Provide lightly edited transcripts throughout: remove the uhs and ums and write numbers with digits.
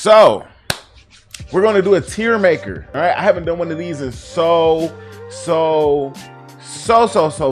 So we're gonna do a tier maker. All right, I haven't done one of these in so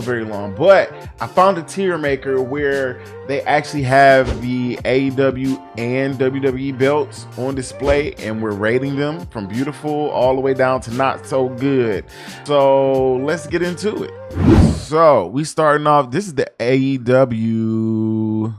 very long, but I found a tier maker where they actually have the AEW and WWE belts on display, and we're rating them from beautiful all the way down to not so good. So let's get into it. So we starting off, this is the AEW.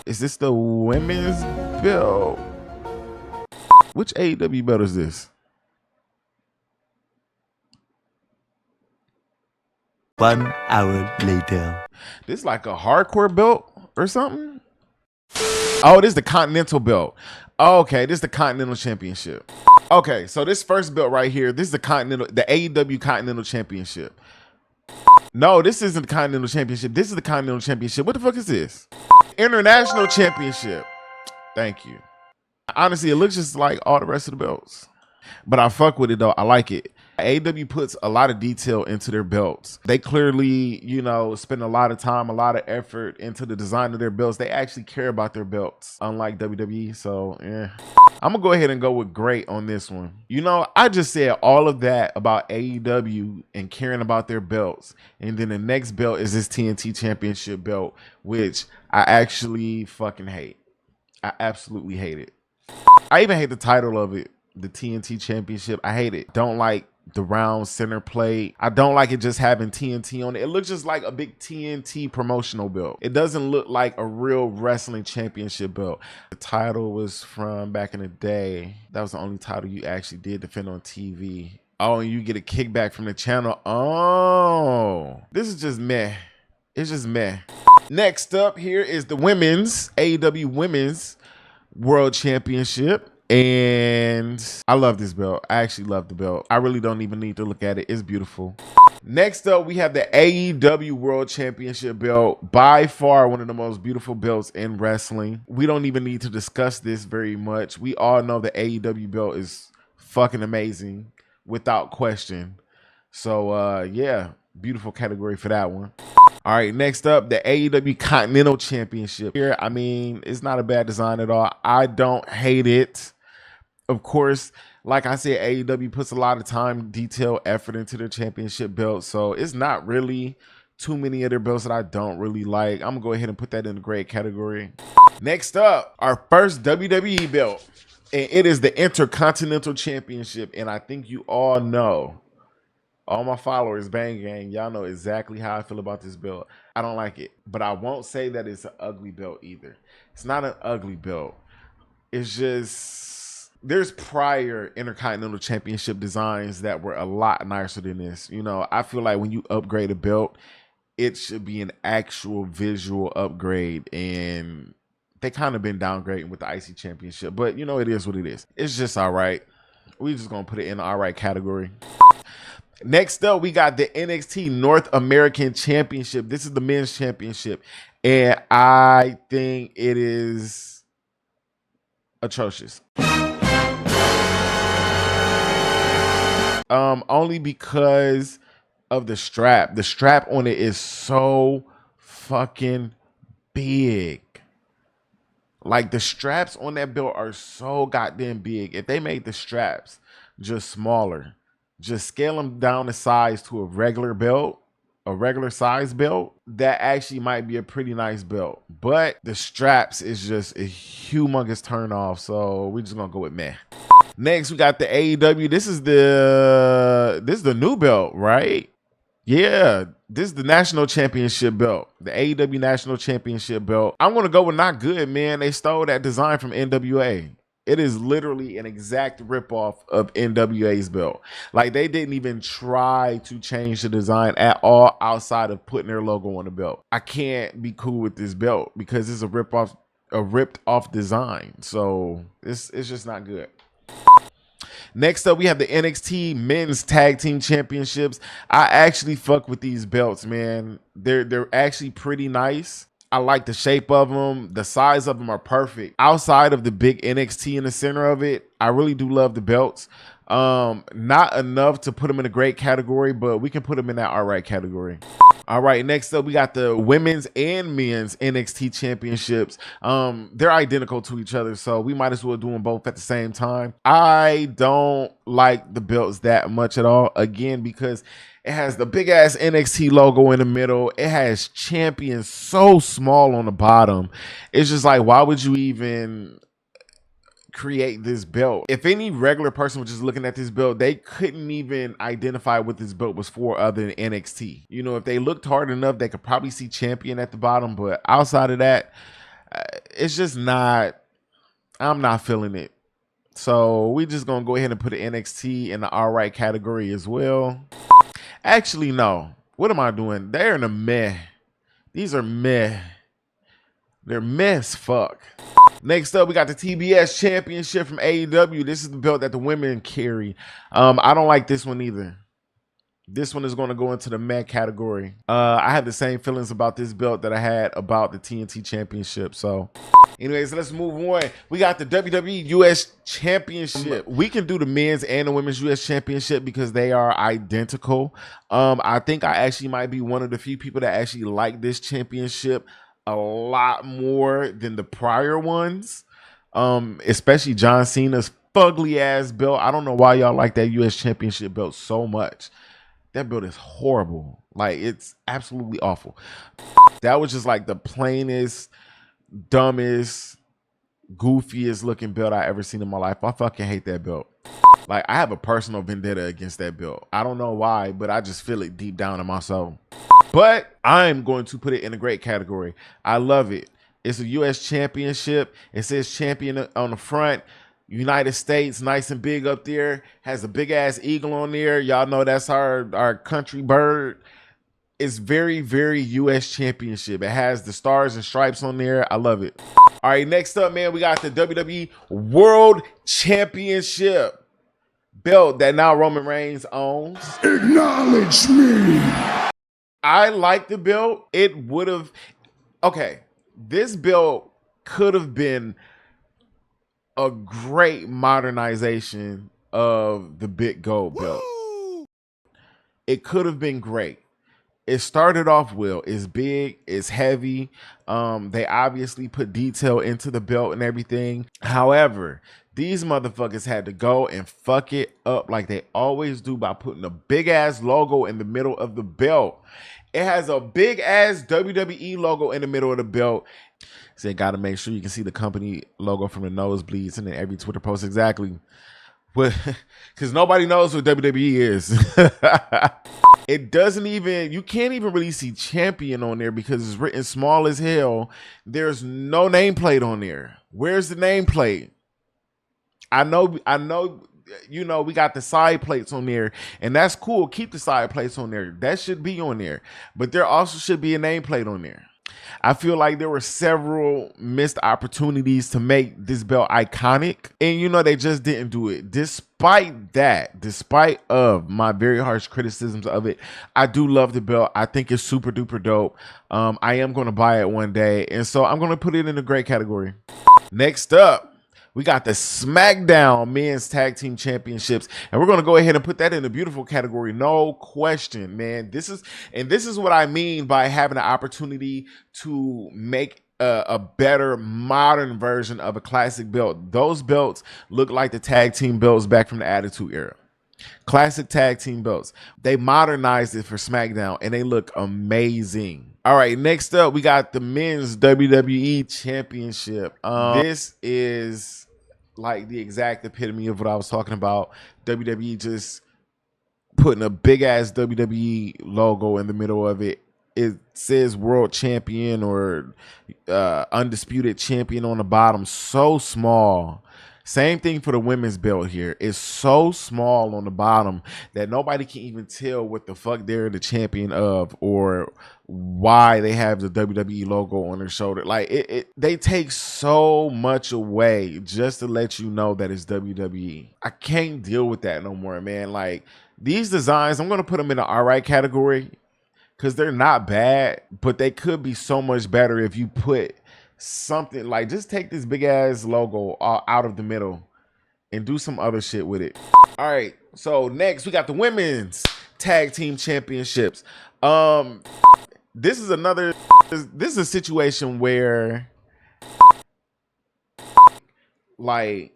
Is this the women's belt? Which AEW belt is this? 1 hour later. This is like a hardcore belt or something? Oh, this is the Continental belt. Oh, okay, this is the Continental Championship. Okay, so this first belt right here, this is the AEW Continental Championship. No, this isn't the Continental Championship. This is the Continental Championship. What the fuck is this? International Championship. Thank you. Honestly, it looks just like all the rest of the belts, but I fuck with it though. I like it. AEW puts a lot of detail into their belts. They clearly, you know, spend a lot of time, a lot of effort into the design of their belts. They actually care about their belts, unlike WWE. So, yeah. I'm going to go ahead and go with great on this one. You know, I just said all of that about AEW and caring about their belts. And then the next belt is this TNT Championship belt, which I actually fucking hate. I absolutely hate it. I even hate the title of it, the TNT Championship. I hate it. Don't like the round center plate. I don't like it just having TNT on it. It looks just like a big TNT promotional belt. It doesn't look like a real wrestling championship belt. The title was from back in the day. That was the only title you actually did defend on TV. Oh, and you get a kickback from the channel. Oh, this is just meh. It's just meh. Next up here is the women's AEW Women's World Championship. And I love this belt. I actually love the belt. I really don't even need to look at it. It's beautiful. Next up, we have the AEW World Championship belt. By far, one of the most beautiful belts in wrestling. We don't even need to discuss this very much. We all know the AEW belt is fucking amazing without question. So, yeah, beautiful category for that one. All right, next up, the AEW Continental Championship. Here, I mean, it's not a bad design at all. I don't hate it. Of course, like I said, AEW puts a lot of time, detail, effort into their championship belt. So it's not really too many of their belts that I don't really like. I'm going to go ahead and put that in the great category. Next up, our first WWE belt. And it is the Intercontinental Championship. And I think you all know, all my followers, Bang Gang, y'all know exactly how I feel about this belt. I don't like it, but I won't say that it's an ugly belt either. It's not an ugly belt. It's just, there's prior Intercontinental Championship designs that were a lot nicer than this. You know, I feel like when you upgrade a belt, it should be an actual visual upgrade, and they kind of been downgrading with the IC Championship, but you know, it is what it is. It's just all right. We just gonna put it in the all right category. Next up, we got the NXT North American Championship. This is the men's championship, and I think it is atrocious. Only because of the strap. The strap on it is so fucking big. Like, the straps on that belt are so goddamn big. If they made the straps just smaller, just scale them down the size to a regular belt, a regular size belt, that actually might be a pretty nice belt. But the straps is just a humongous turn off. So we're just gonna go with meh. Next, we got the AEW. This is the new belt, right? Yeah, this is the National Championship belt, the AEW National Championship belt. I'm gonna go with not good, man. They stole that design from NWA. It is literally an exact ripoff of NWA's belt. Like, they didn't even try to change the design at all outside of putting their logo on the belt. I can't be cool with this belt because it's a ripped off design. So it's just not good. Next up, we have the NXT Men's Tag Team Championships. I actually fuck with these belts, man. They're actually pretty nice. I like the shape of them. The size of them are perfect. Outside of the big NXT in the center of it, I really do love the belts. Not enough to put them in a great category, but we can put them in that all right category. All right, next up we got the women's and men's NXT championships. They're identical to each other, so we might as well do them both at the same time. I don't like the belts that much at all, again, because it has the big ass NXT logo in the middle. It has champions so small on the bottom. It's just like, why would you even create this belt? If any regular person was just looking at this belt, they couldn't even identify what this belt was for other than NXT. You know, if they looked hard enough, they could probably see champion at the bottom, but outside of that, it's just not, I'm not feeling it. So we just gonna go ahead and put the NXT in the all right category as well. Actually, no. What am I doing? They're in a meh. These are meh. They're meh as fuck. Next up, we got the TBS Championship from AEW. This is the belt that the women carry. I don't like this one either. This one is going to go into the meh category. I have the same feelings about this belt that I had about the TNT Championship. So, anyways, let's move on. We got the WWE US Championship. We can do the men's and the women's US Championship because they are identical. I think I actually might be one of the few people that actually like this championship a lot more than the prior ones, especially John Cena's fugly ass belt. I don't know why y'all like that US Championship belt so much. That belt is horrible. Like, it's absolutely awful. That was just like the plainest, dumbest, goofiest looking belt I ever seen in my life. I fucking hate that belt. Like, I have a personal vendetta against that belt. I don't know why, but I just feel it deep down in my soul. But I'm going to put it in a great category. I love it. It's a U.S. championship. It says champion on the front. United States, nice and big up there. Has a big ass eagle on there. Y'all know that's our country bird. It's very, very U.S. championship. It has the stars and stripes on there. I love it. All right, next up, man, we got the WWE World Championship belt that now Roman Reigns owns. Acknowledge me. I like the belt. It would have, okay, this belt could have been a great modernization of the Big Gold belt. Woo! It could have been great. It started off well. It's big, it's heavy. They obviously put detail into the belt and everything. However, these motherfuckers had to go and fuck it up like they always do by putting a big ass logo in the middle of the belt. It has a big ass WWE logo in the middle of the belt. So you gotta make sure you can see the company logo from the nosebleeds and then every Twitter post exactly. Because nobody knows what WWE is. It doesn't even, you can't even really see champion on there because it's written small as hell. There's no nameplate on there. Where's the nameplate? I know, you know, we got the side plates on there, and that's cool. Keep the side plates on there. That should be on there. But there also should be a nameplate on there. I feel like there were several missed opportunities to make this belt iconic, and you know, they just didn't do it. Despite that, despite of my very harsh criticisms of it, I do love the belt. I think it's super duper dope. I am going to buy it one day, and so I'm going to put it in a great category. Next up, we got the SmackDown Men's Tag Team Championships, and we're going to go ahead and put that in a beautiful category. No question, man. This is what I mean by having an opportunity to make a better modern version of a classic belt. Those belts look like the tag team belts back from the Attitude Era. Classic tag team belts. They modernized it for SmackDown, and they look amazing. All right, next up, we got the Men's WWE Championship. This is like the exact epitome of what I was talking about. WWE just putting a big ass WWE logo in the middle of it. It says World Champion or Undisputed Champion on the bottom. So small. Same thing for the women's belt here. It's so small on the bottom that nobody can even tell what the fuck they're the champion of or why they have the WWE logo on their shoulder. Like they take so much away just to let you know that it's WWE. I can't deal with that no more, man. Like, these designs, I'm going to put them in the all right category because they're not bad, but they could be so much better if you put something like, just take this big ass logo out of the middle and do some other shit with it. All right. So next we got the women's tag team championships. This is another. This is a situation where, like,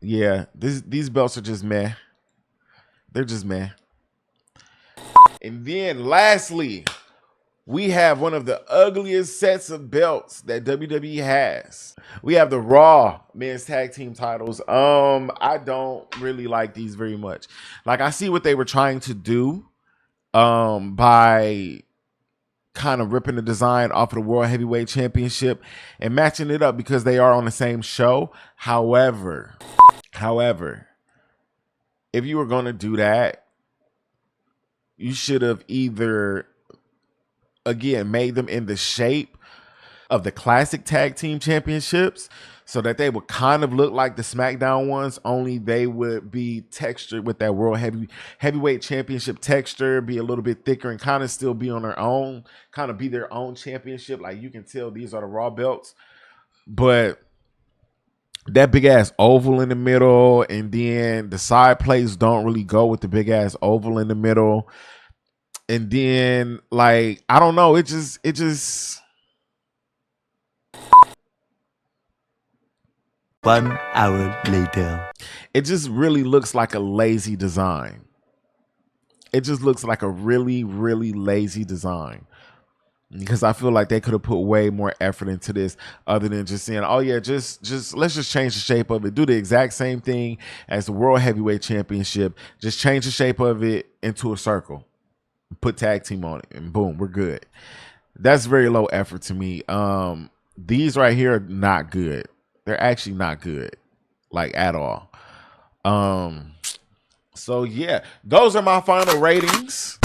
yeah, these belts are just meh. They're just meh. And then lastly, we have one of the ugliest sets of belts that WWE has. We have the Raw men's tag team titles. I don't really like these very much. Like, I see what they were trying to do by kind of ripping the design off of the World Heavyweight Championship and matching it up because they are on the same show. However, if you were going to do that, you should have either, again, made them in the shape of the classic tag team championships so that they would kind of look like the SmackDown ones, only they would be textured with that World Heavyweight Championship texture, be a little bit thicker and kind of still be on their own, kind of be their own championship. Like, you can tell these are the Raw belts, but that big ass oval in the middle, and then the side plates don't really go with the big ass oval in the middle. And then, like, I don't know, it just 1 hour later. it just really looks like a lazy design. It just looks like a really, really lazy design. Because I feel like they could have put way more effort into this other than just saying, oh yeah, just let's just change the shape of it. Do the exact same thing as the World Heavyweight Championship. Just change the shape of it into a circle. Put tag team on it and boom, we're good. That's very low effort to me. These right here are not good. They're actually not good, like, at all. So yeah, those are my final ratings.